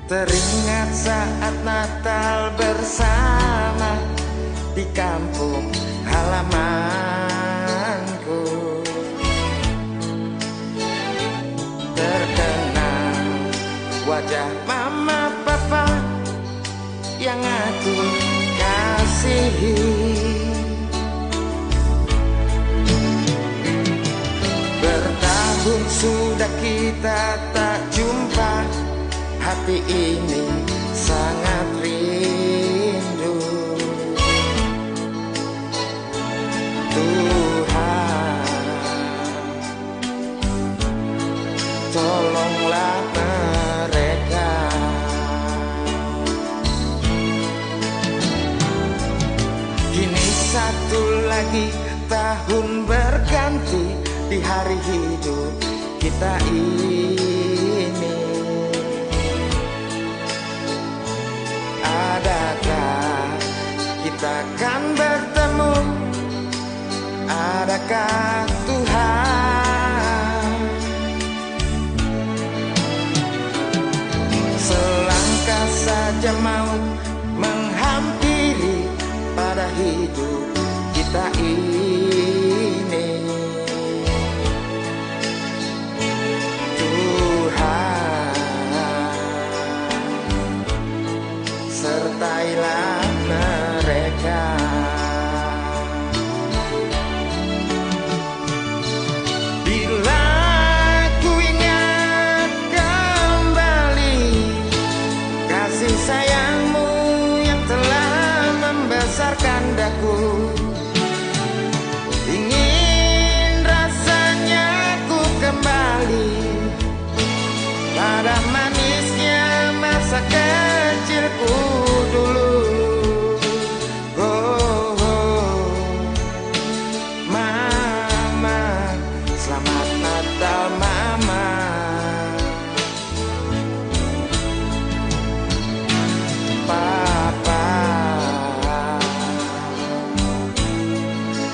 Teringat saat Natal bersama di kampung halamanku. Terkenang wajah mama papa yang aku kasihi. Bertahun sudah kita tak jumpa, hati ini sangat rindu. Tuhan, tolonglah mereka. Kini satu lagi tahun berganti di hari hidup kita ini. Adakah kita akan bertemu? Adakah Tuhan? Selangkah saja mau menghampiri pada hidup kita ini. Tuhan, sertailah mereka. Bila ku ingat kembali kasih sayangmu yang telah membesarkan daku, ingin rasanya ku kembali pada manisnya masa kecilku dulu. Oh, oh, Mama, selamat Natal Mama. Papa,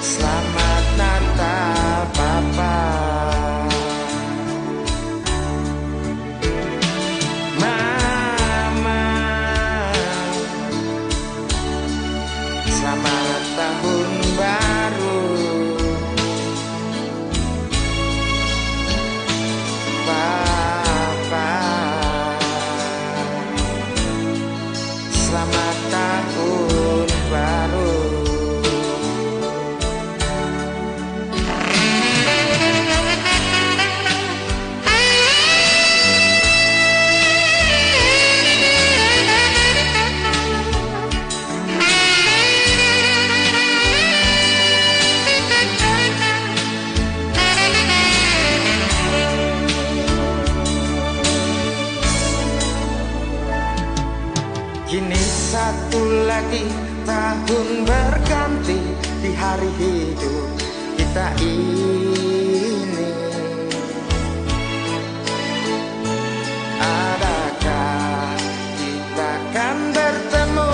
selamat Natal Papa. Selamat tahun baru Papa. Selamat tahun baru. Kini satu lagi tahun berganti di hari hidup kita ini. Adakah kita akan bertemu?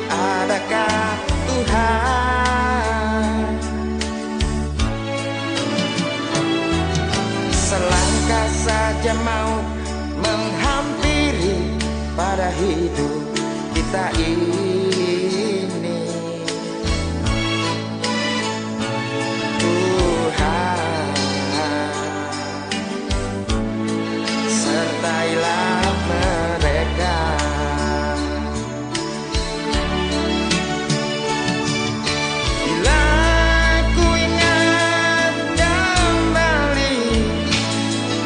Adakah Tuhan? Selangkah saja mau menghampiri pada hidup kita ini. Tuhan, sertailah mereka. Bila ku ingat kembali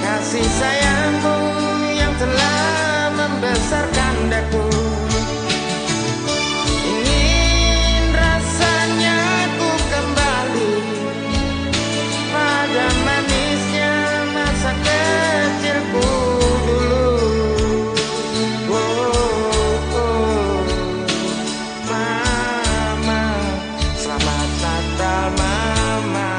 kasih sayangmu yang telah membesarkan daku, ingin rasanya ku kembali pada manisnya masa kecilku dulu. Oh, oh, Mama, selamat Natal Mama.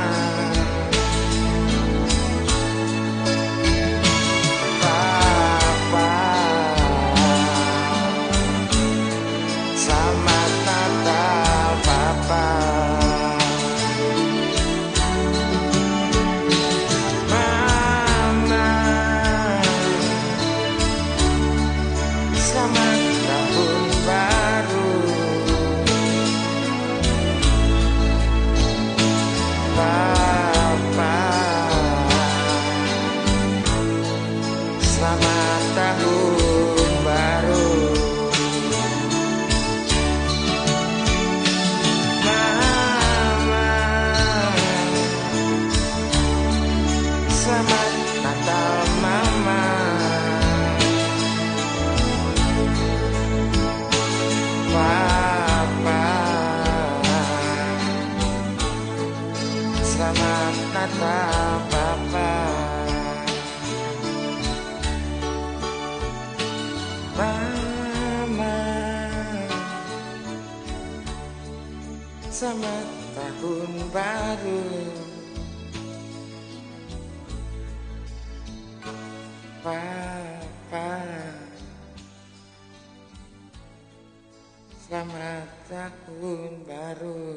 tahun baru. Mama, selamat Natal Mama. Papa, selamat Natal Papa. Mama, selamat tahun baru. Papa, selamat tahun baru.